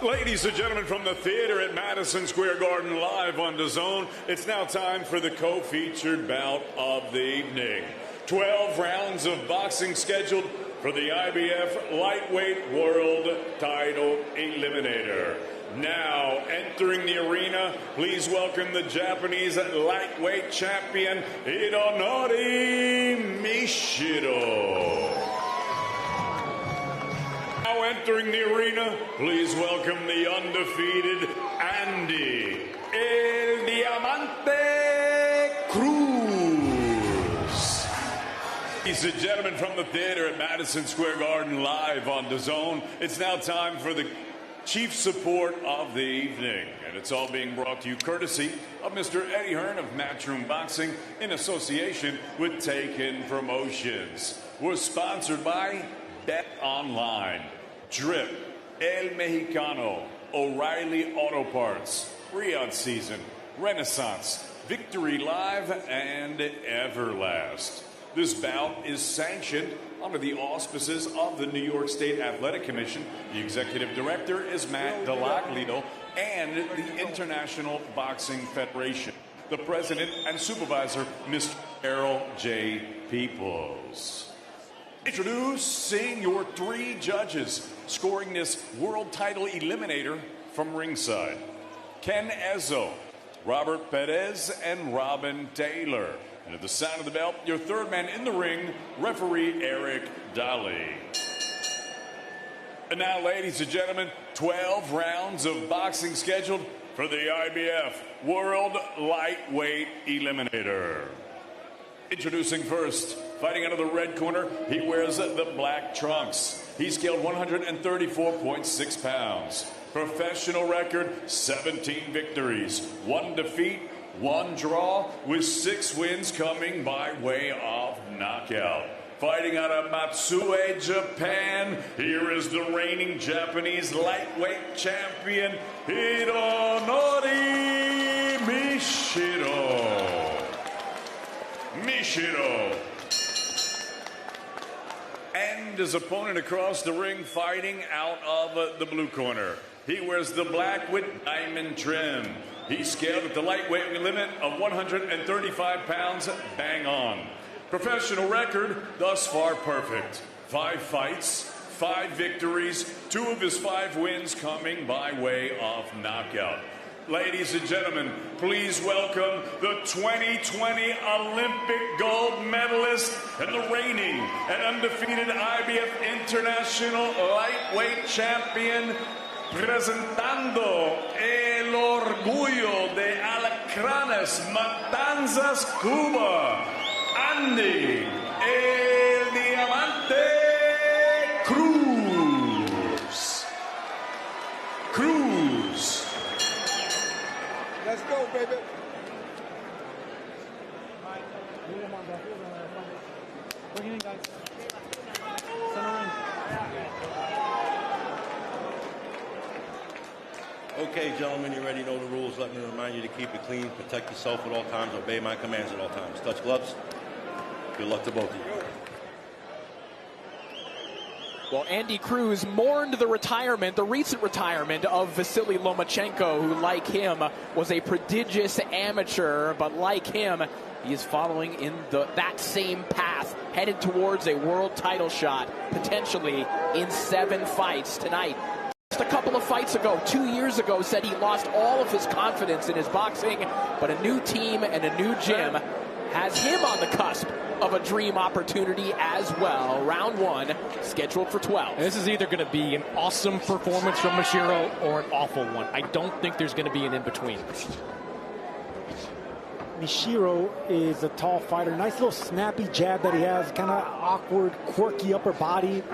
Ladies and gentlemen, from the theater at Madison Square Garden, live on DAZN, it's now time for the co-featured bout of the evening. 12 rounds of boxing scheduled for the IBF Lightweight World Title Eliminator. Now, entering the arena, please welcome the Japanese lightweight champion, Hironori Mishiro. Now entering the arena, please welcome the undefeated Andy El Diamante Cruz. Ladies and gentlemen, from the theater at Madison Square Garden, live on DAZN, it's now time for the chief support of the evening. And it's all being brought to you courtesy of Mr. Eddie Hearn of Matchroom Boxing in association with Taken Promotions. We're sponsored by Bet Online, Drip, El Mexicano, O'Reilly Auto Parts, Riyadh Season, Renaissance, Victory Live, and Everlast. This bout is sanctioned under the auspices of the New York State Athletic Commission. The executive director is Matt Delaglio, and the International Boxing Federation. The president and supervisor, Mr. Errol J. Peoples. Introducing your three judges scoring this world title eliminator from ringside: Ken Ezzo, Robert Perez, and Robin Taylor. And at the sound of the bell, your third man in the ring, referee Eric Daly. And now, ladies and gentlemen, 12 rounds of boxing scheduled for the IBF World Lightweight Eliminator. Introducing first, fighting out of the red corner, he wears the black trunks. He's scaled 134.6 pounds. Professional record, 17 victories, 1 defeat, 1 draw, with 6 wins coming by way of knockout. Fighting out of Matsue, Japan, here is the reigning Japanese lightweight champion, Hironori Mishiro. And his opponent across the ring, fighting out of the blue corner. He wears the black with diamond trim. He's scaled at the lightweight limit of 135 pounds, bang on. Professional record, thus far perfect. 5 fights, 5 victories, 2 of his 5 wins coming by way of knockout. Ladies and gentlemen, please welcome the 2020 Olympic gold medalist and the reigning and undefeated IBF International lightweight champion, presentando el orgullo de Alacranes, Matanzas, Cuba, Andy El Diamante Cruz. Let's go, baby. Bring it in, guys. Okay, gentlemen, you already know the rules. Let me remind you to keep it clean, protect yourself at all times, obey my commands at all times. Touch gloves. Good luck to both of you. Well, Andy Cruz mourned the recent retirement of Vasily Lomachenko, who, like him, was a prodigious amateur, but like him, he is following in that same path, headed towards a world title shot, potentially in 7 fights tonight. Just a couple of fights ago, 2 years ago, said he lost all of his confidence in his boxing, but a new team and a new gym has him on the cusp of a dream opportunity as well. Round 1, scheduled for 12. And this is either going to be an awesome performance from Mishiro or an awful one. I don't think there's going to be an in-between. Mishiro is a tall fighter. Nice little snappy jab that he has. Kind of awkward, quirky upper body.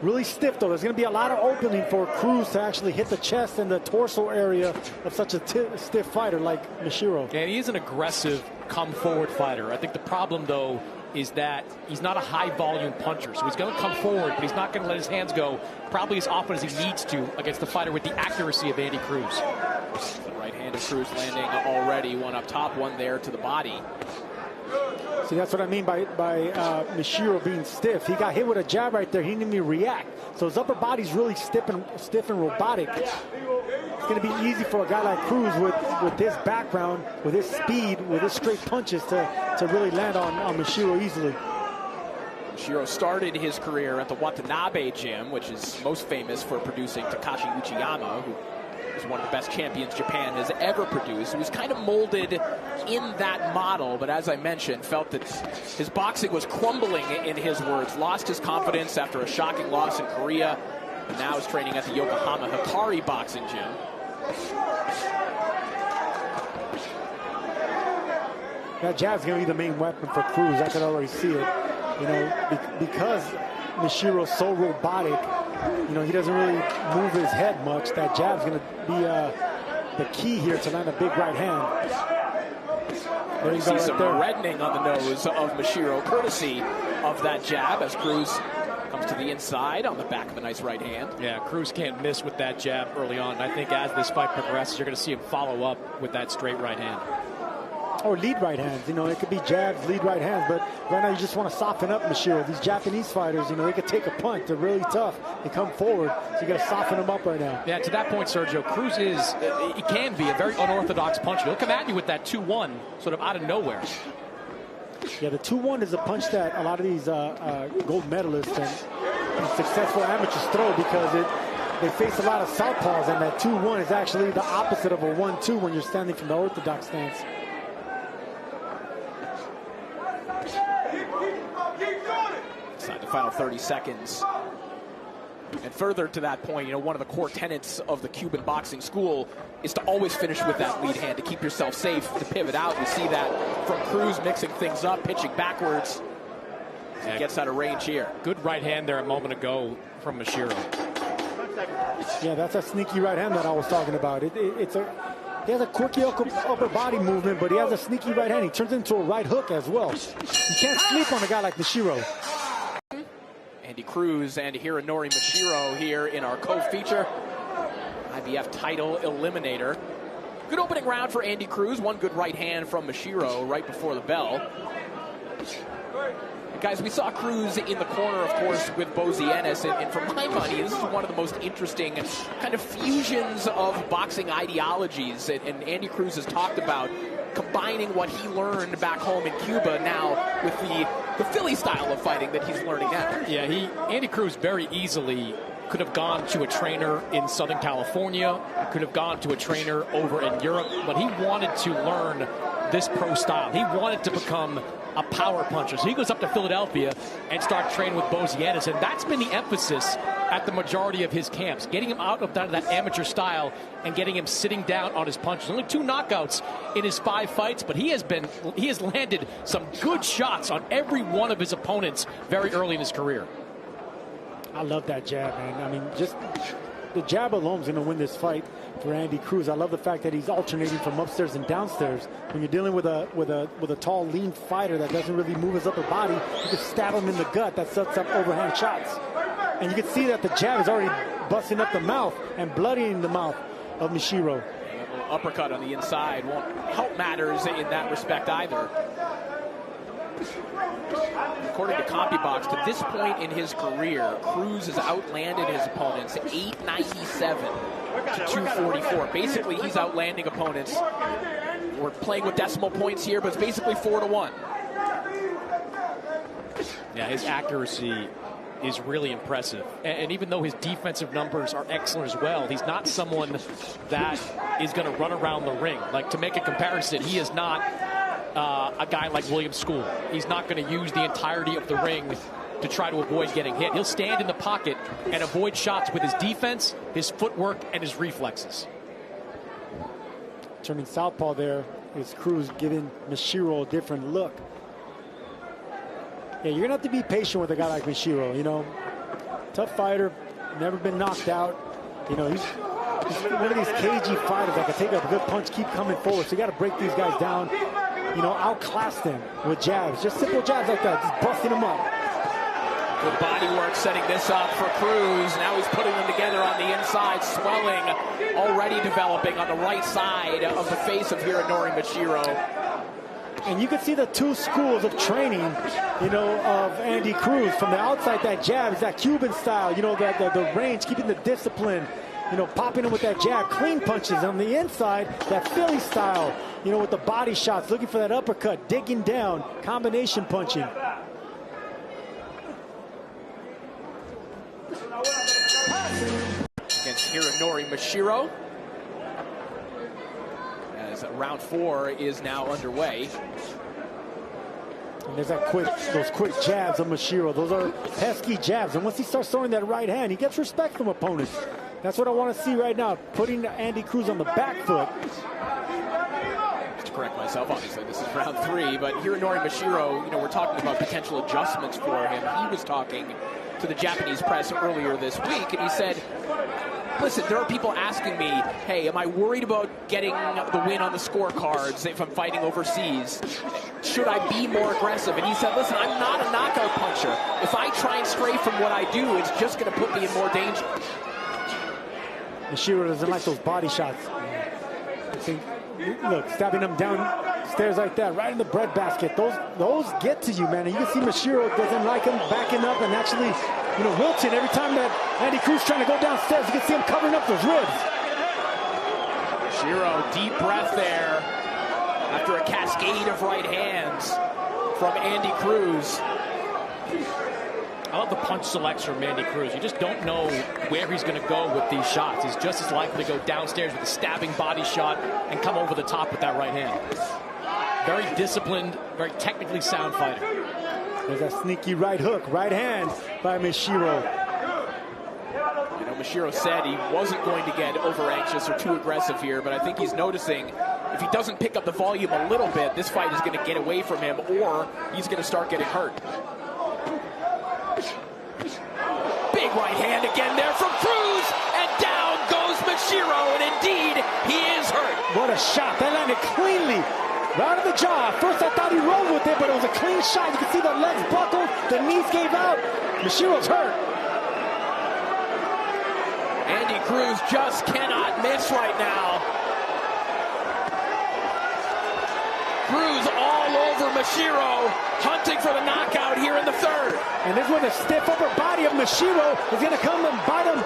Really stiff, though. There's going to be a lot of opening for Cruz to actually hit the chest and the torso area of such a stiff fighter like Mishiro. And he is an aggressive, come-forward fighter. I think the problem, though, is that he's not a high-volume puncher. So he's going to come forward, but he's not going to let his hands go probably as often as he needs to against the fighter with the accuracy of Andy Cruz. The right hand of Cruz landing already. One up top, one there to the body. See, that's what I mean by Mishiro being stiff. He got hit with a jab right there. He didn't even react. So his upper body's really stiff and robotic. It's going to be easy for a guy like Cruz with his background, with his speed, with his straight punches to really land on Mishiro easily. Mishiro started his career at the Watanabe Gym, which is most famous for producing Takashi Uchiyama, who is one of the best champions Japan has ever produced. He was kind of molded in that model, but as I mentioned, felt that his boxing was crumbling, in his words. Lost his confidence after a shocking loss in Korea, and now is training at the Yokohama Hikari Boxing Gym. That jab's going to be the main weapon for Cruz. I can already see it. You know, because Mishiro's so robotic, you know, he doesn't really move his head much. That jab's going to be the key here to land a big right hand. There you see go, some right there. reddening on the nose of Mishiro, courtesy of that jab, as Cruz comes to the inside on the back of a nice right hand. Yeah, Cruz can't miss with that jab early on. I think as this fight progresses, you're going to see him follow up with that straight right hand. Or lead right hands. You know, it could be jabs, lead right hands, but right now you just want to soften up Mishiro. These Japanese fighters, you know, they could take a punch. They're really tough. They come forward, so you got to soften them up right now. Yeah, to that point, Sergio, Cruz he can be a very unorthodox puncher. He'll come at you with that 2-1 sort of out of nowhere. Yeah, the 2-1 is a punch that a lot of these gold medalists and successful amateurs throw, because they face a lot of southpaws, and that 2-1 is actually the opposite of a 1-2 when you're standing from the orthodox stance. Inside the final 30 seconds. And further to that point, you know, one of the core tenets of the Cuban boxing school is to always finish with that lead hand, to keep yourself safe, to pivot out. We see that from Cruz, mixing things up, pitching backwards. He gets out of range here. Good right hand there a moment ago from Mishiro. Yeah, that's a sneaky right hand that I was talking about. He has a quirky upper body movement, but he has a sneaky right hand. He turns it into a right hook as well. You can't sleep on a guy like Mishiro. Andy Cruz and Hironori Mishiro here in our co-feature. IBF title eliminator. Good opening round for Andy Cruz. One good right hand from Mishiro right before the bell. Guys, we saw Cruz in the corner, of course, with Bozienis, and for my money, this is one of the most interesting kind of fusions of boxing ideologies, and Andy Cruz has talked about combining what he learned back home in Cuba now with the Philly style of fighting that he's learning now. Yeah, Andy Cruz very easily could have gone to a trainer in Southern California, could have gone to a trainer over in Europe, but he wanted to learn this pro style. He wanted to become a power puncher. So he goes up to Philadelphia and starts training with Bozienis, and that's been the emphasis at the majority of his camps, getting him out of that amateur style and getting him sitting down on his punches. Only 2 knockouts in his 5 fights, but he has landed some good shots on every one of his opponents very early in his career. I love that jab, man. I mean, just the jab alone is going to win this fight for Andy Cruz. I love the fact that he's alternating from upstairs and downstairs. When you're dealing with a tall, lean fighter that doesn't really move his upper body, you can stab him in the gut. That sets up overhand shots. And you can see that the jab is already busting up the mouth and bloodying the mouth of Mishiro. A little uppercut on the inside won't help matters in that respect either. According to CompuBox, to this point in his career, Cruz has outlanded his opponents 897 to 244. Basically, he's outlanding opponents. We're playing with decimal points here, but it's basically 4-1. Yeah, his accuracy is really impressive. And even though his defensive numbers are excellent as well, he's not someone that is going to run around the ring. Like, to make a comparison, he is not a guy like William School. He's not going to use the entirety of the ring to try to avoid getting hit. He'll stand in the pocket and avoid shots with his defense, his footwork, and his reflexes. Turning southpaw there is Cruz giving Mishiro a different look. Yeah, you're going to have to be patient with a guy like Mishiro, you know. Tough fighter, never been knocked out. You know, he's one of these cagey fighters that can take a good punch, keep coming forward. So you got to break these guys down, you know, outclass them with jabs. Just simple jabs like that, just busting them up. Good body work setting this up for Cruz. Now he's putting them together on the inside. Swelling already developing on the right side of the face of Hironori Mishiro. And you can see the two schools of training, you know, of Andy Cruz. From the outside, that jab is that Cuban style, you know, the range, keeping the discipline, you know, popping him with that jab, clean punches. On the inside, that Philly style, you know, with the body shots, looking for that uppercut, digging down, combination punching. Against Hironori Mishiro. As round 4 is now underway. And there's those quick jabs of Mishiro. Those are pesky jabs. And once he starts throwing that right hand, he gets respect from opponents. That's what I want to see right now, putting Andy Cruz on the back foot. Just to correct myself, obviously, this is round 3, but Hironori Mishiro, you know, we're talking about potential adjustments for him. He was talking to the Japanese press earlier this week, and he said, listen, there are people asking me, hey, am I worried about getting the win on the scorecards if I'm fighting overseas? Should I be more aggressive? And he said, listen, I'm not a knockout puncher. If I try and stray from what I do, it's just going to put me in more danger. Mishiro doesn't like those body shots. See, look, stabbing him downstairs like that, right in the breadbasket. Those get to you, man. And you can see Mishiro doesn't like him backing up and actually, you know, wilting every time that Andy Cruz trying to go downstairs. You can see him covering up those ribs. Mishiro, deep breath there after a cascade of right hands from Andy Cruz. I love the punch selection from Andy Cruz. You just don't know where he's going to go with these shots. He's just as likely to go downstairs with a stabbing body shot and come over the top with that right hand. Very disciplined, very technically sound fighter. There's that sneaky right hook, right hand by Mishiro. You know, Mishiro said he wasn't going to get over anxious or too aggressive here, but I think he's noticing if he doesn't pick up the volume a little bit, this fight is going to get away from him, or he's going to start getting hurt. Big right hand again there from Cruz, and down goes Mishiro, and indeed, he is hurt. What a shot. That landed cleanly. Right of the jaw. First I thought he rolled with it, but it was a clean shot. You can see the legs buckled, the knees gave out. Mishiro's hurt. Andy Cruz just cannot miss right now. Cruz all over Mishiro, hunting for the knockout here in the 3rd. And this is where the stiff upper body of Mishiro is going to come and bite him.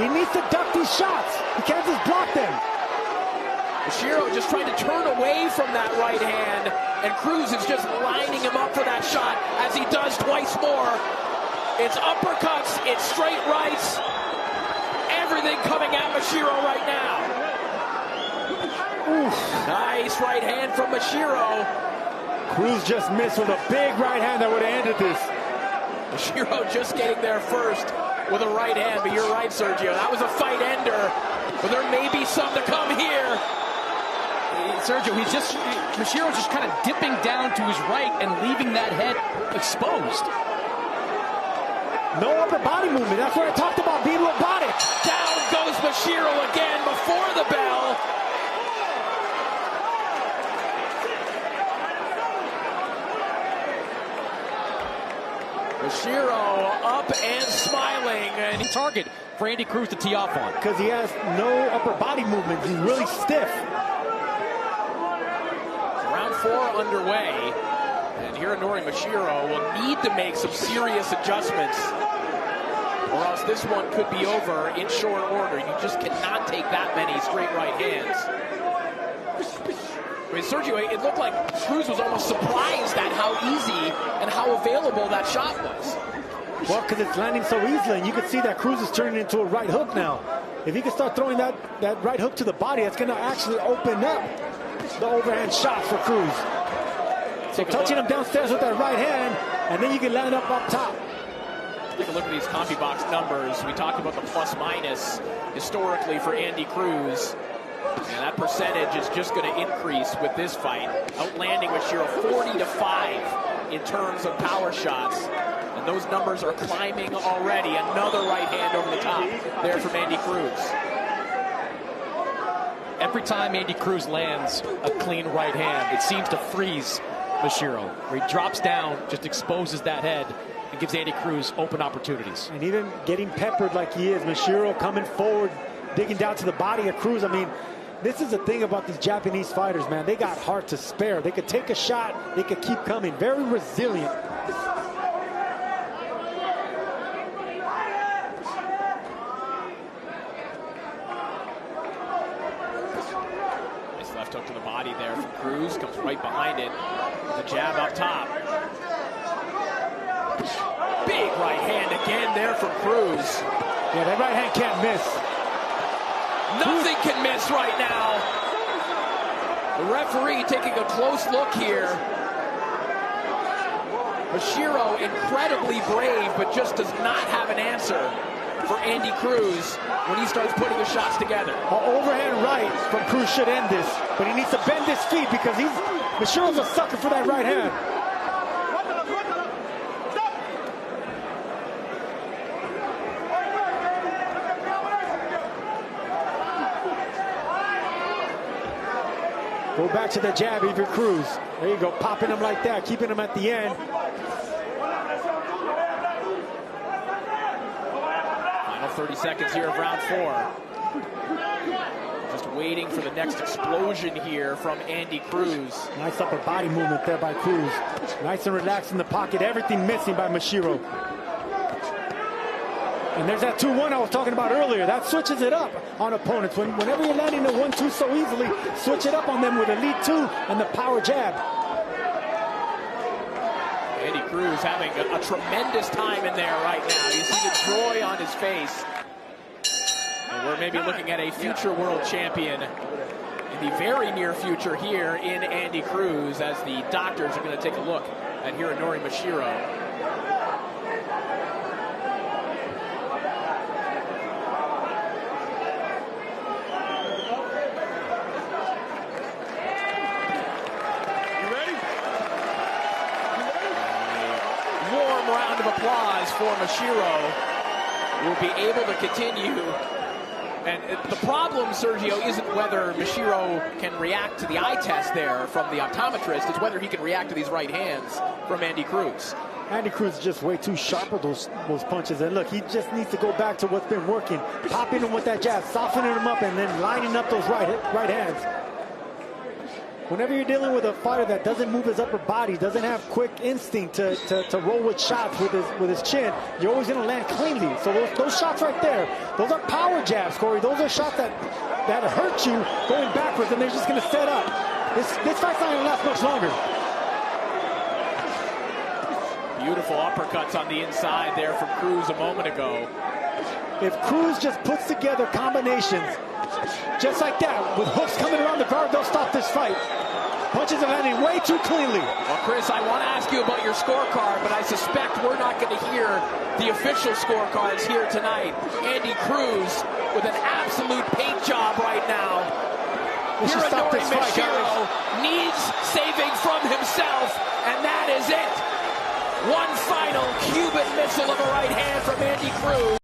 He needs to duck these shots. He can't just block them. Mishiro just trying to turn away from that right hand, and Cruz is just lining him up for that shot, as he does twice more. It's uppercuts, it's straight rights, everything coming at Mishiro right now. Oof. Nice right hand from Mishiro. Cruz just missed with a big right hand that would have ended this. Mishiro just getting there first with a right hand, but you're right, Sergio. That was a fight ender, but there may be some to come here. Sergio, Mishiro's just kind of dipping down to his right and leaving that head exposed. No upper body movement. That's what I talked about, being robotic. Down goes Mishiro again before the bell. Mishiro up and smiling, and Target for Andy Cruz to tee off on. Because he has no upper body movement. He's really stiff. Round 4 underway, and Hironori Mishiro will need to make some serious adjustments, or else this one could be over in short order. You just cannot take that many straight right hands. I mean, Sergio, it looked like Cruz was almost surprised at how easy and how available that shot was. Well, because it's landing so easily, and you can see that Cruz is turning into a right hook now. If he can start throwing that right hook to the body, that's going to actually open up the overhand shots for Cruz. So touching him downstairs with that right hand, and then you can land up top. Take a look at these CompuBox numbers. We talked about the plus-minus historically for Andy Cruz. And that percentage is just going to increase with this fight. Outlanding Mishiro 40-5 in terms of power shots. And those numbers are climbing already. Another right hand over the top there from Andy Cruz. Every time Andy Cruz lands a clean right hand, it seems to freeze Mishiro. Where he drops down, just exposes that head, and gives Andy Cruz open opportunities. And even getting peppered like he is, Mishiro coming forward, digging down to the body of Cruz. I mean, This is the thing about these Japanese fighters, man. They got heart to spare. They could take a shot. They could keep coming. Very resilient. Nice left hook to the body there from Cruz. Comes right behind it. The jab up top. Big right hand again there from Cruz. Yeah, that right hand can't miss. Nothing can miss right now. The referee taking a close look here. Mishiro incredibly brave, but just does not have an answer for Andy Cruz when he starts putting the shots together. An overhand right from Cruz should end this, but he needs to bend his feet because Mishiro's a sucker for that right hand. Go back to the jab, Evie Cruz. There you go, popping him like that, keeping him at the end. Final 30 seconds here of round 4. Just waiting for the next explosion here from Andy Cruz. Nice upper body movement there by Cruz. Nice and relaxed in the pocket, everything missing by Mishiro. And there's that 2-1 I was talking about earlier. That switches it up on opponents. Whenever you're landing a 1-2 so easily, switch it up on them with a lead 2 and the power jab. Andy Cruz having a tremendous time in there right now. You see the joy on his face. And we're maybe looking at a future world champion in the very near future here in Andy Cruz, as the doctors are going to take a look at Hironori Mishiro. Round of applause for Mishiro. Will be able to continue. And the problem, Sergio, isn't whether Mishiro can react to the eye test there from the optometrist. It's whether he can react to these right hands from Andy Cruz. Andy Cruz is just way too sharp with those punches. And look, he just needs to go back to what's been working. Popping him with that jab, softening him up, and then lining up those right hands. Whenever you're dealing with a fighter that doesn't move his upper body, doesn't have quick instinct to roll with shots with his chin, you're always going to land cleanly. So those shots right there, those are power jabs, Corey. Those are shots that hurt you going backwards, and they're just going to set up. This fight's not going to last much longer. Beautiful uppercuts on the inside there from Cruz a moment ago. If Cruz just puts together combinations just like that, with hooks coming around the guard, they'll stop this fight. Punches are landing way too cleanly. Well, Chris, I want to ask you about your scorecard, but I suspect we're not going to hear the official scorecards here tonight. Andy Cruz with an absolute paint job right now. Hironori Mishiro needs saving from himself, and that is it. One final Cuban missile of a right hand from Andy Cruz.